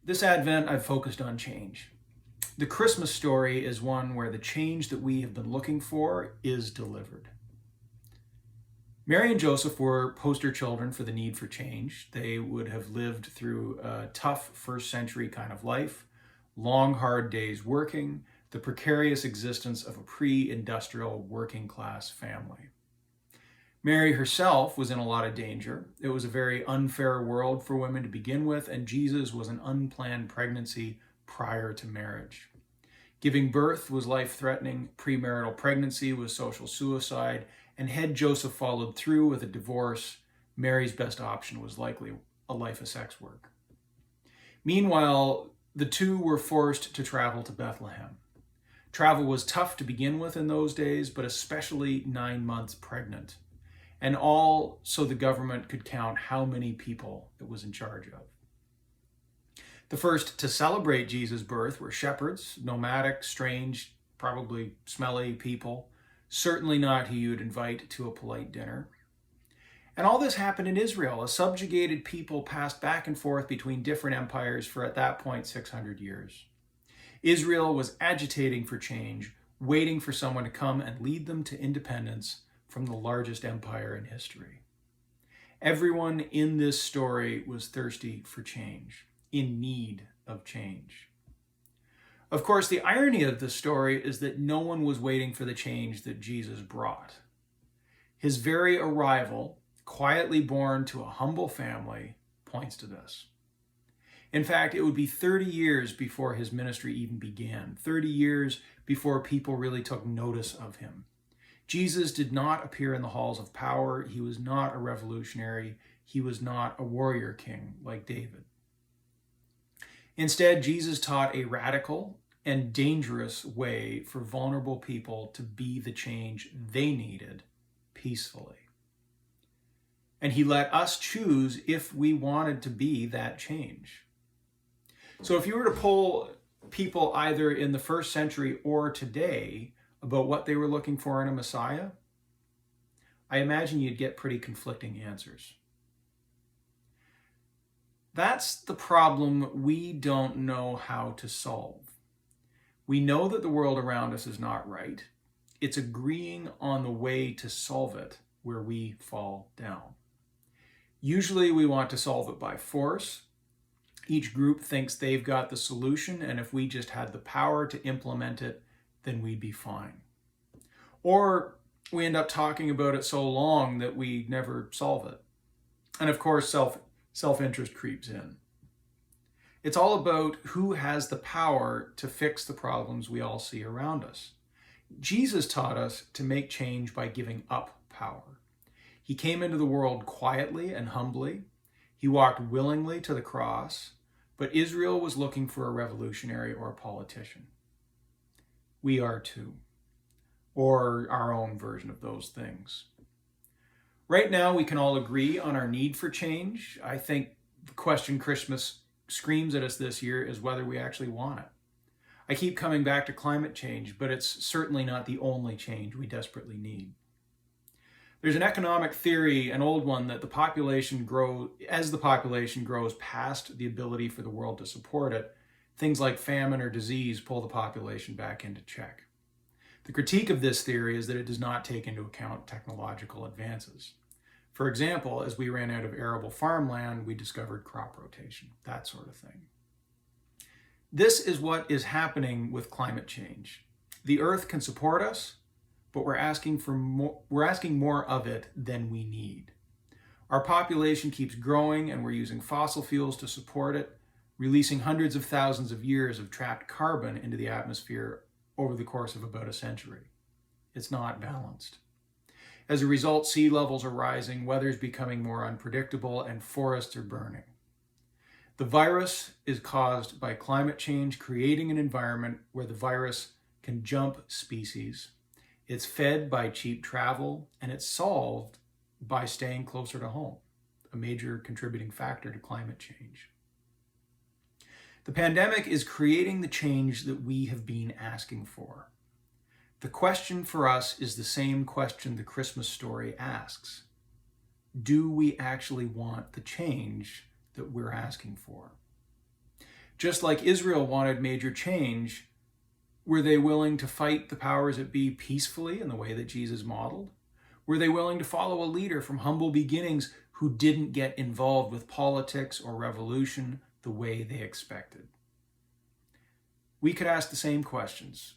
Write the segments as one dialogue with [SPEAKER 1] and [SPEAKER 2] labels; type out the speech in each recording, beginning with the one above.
[SPEAKER 1] This Advent, I've focused on change. The Christmas story is one where the change that we have been looking for is delivered. Mary and Joseph were poster children for the need for change. They would have lived through a tough first century kind of life, long, hard days working, the precarious existence of a pre-industrial working class family. Mary herself was in a lot of danger. It was a very unfair world for women to begin with, and Jesus was an unplanned pregnancy prior to marriage. Giving birth was life-threatening, premarital pregnancy was social suicide, and had Joseph followed through with a divorce, Mary's best option was likely a life of sex work. Meanwhile, the two were forced to travel to Bethlehem. Travel was tough to begin with in those days, but especially 9 months pregnant. And all so the government could count how many people it was in charge of. The first to celebrate Jesus' birth were shepherds, nomadic, strange, probably smelly people, certainly not who you would invite to a polite dinner. And all this happened in Israel. A subjugated people passed back and forth between different empires for, at that point, 600 years. Israel was agitating for change, waiting for someone to come and lead them to independence from the largest empire in history. Everyone in this story was thirsty for change, in need of change. Of course, the irony of the story is that no one was waiting for the change that Jesus brought. His very arrival, quietly born to a humble family, points to this. In fact, it would be 30 years before his ministry even began, 30 years before people really took notice of him. Jesus did not appear in the halls of power. He was not a revolutionary. He was not a warrior king like David. Instead, Jesus taught a radical and dangerous way for vulnerable people to be the change they needed peacefully. And he let us choose if we wanted to be that change. So if you were to poll people either in the first century or today about what they were looking for in a Messiah, I imagine you'd get pretty conflicting answers. That's the problem we don't know how to solve. We know that the world around us is not right. It's agreeing on the way to solve it where we fall down. Usually we want to solve it by force. Each group thinks they've got the solution, and if we just had the power to implement it, then we'd be fine. Or we end up talking about it so long that we never solve it. And of course, self-interest creeps in. It's all about who has the power to fix the problems we all see around us. Jesus taught us to make change by giving up power. He came into the world quietly and humbly. He walked willingly to the cross, but Israel was looking for a revolutionary or a politician. We are too, or our own version of those things. Right now, we can all agree on our need for change. I think the question Christmas screams at us this year is whether we actually want it. I keep coming back to climate change, but it's certainly not the only change we desperately need. There's an economic theory, an old one, that as the population grows past the ability for the world to support it, things like famine or disease pull the population back into check. The critique of this theory is that it does not take into account technological advances. For example, as we ran out of arable farmland, we discovered crop rotation, that sort of thing. This is what is happening with climate change. The Earth can support us, but we're asking more of it than we need. Our population keeps growing, and we're using fossil fuels to support it, releasing hundreds of thousands of years of trapped carbon into the atmosphere over the course of about a century. It's not balanced. As a result, sea levels are rising, weather is becoming more unpredictable, and forests are burning. The virus is caused by climate change, creating an environment where the virus can jump species. It's fed by cheap travel, and it's solved by staying closer to home, a major contributing factor to climate change. The pandemic is creating the change that we have been asking for. The question for us is the same question the Christmas story asks. Do we actually want the change that we're asking for? Just like Israel wanted major change, were they willing to fight the powers that be peacefully in the way that Jesus modeled? Were they willing to follow a leader from humble beginnings who didn't get involved with politics or revolution the way they expected? We could ask the same questions.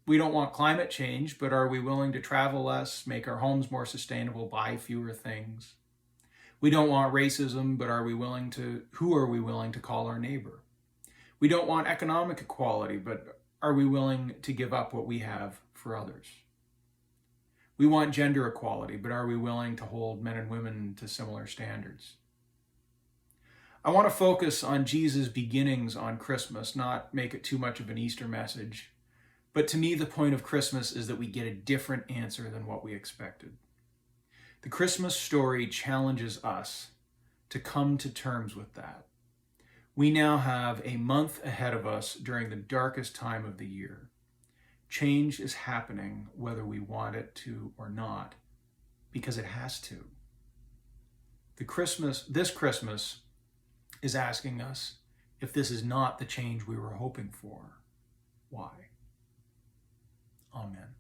[SPEAKER 1] We don't want climate change, but are we willing to travel less, make our homes more sustainable, buy fewer things? We don't want racism, but who are we willing to call our neighbor? We don't want economic equality, but are we willing to give up what we have for others? We want gender equality, but are we willing to hold men and women to similar standards? I want to focus on Jesus' beginnings on Christmas, not make it too much of an Easter message. But to me, the point of Christmas is that we get a different answer than what we expected. The Christmas story challenges us to come to terms with that. We now have a month ahead of us during the darkest time of the year. Change is happening whether we want it to or not, because it has to. This Christmas is asking us, if this is not the change we were hoping for, why? Amen.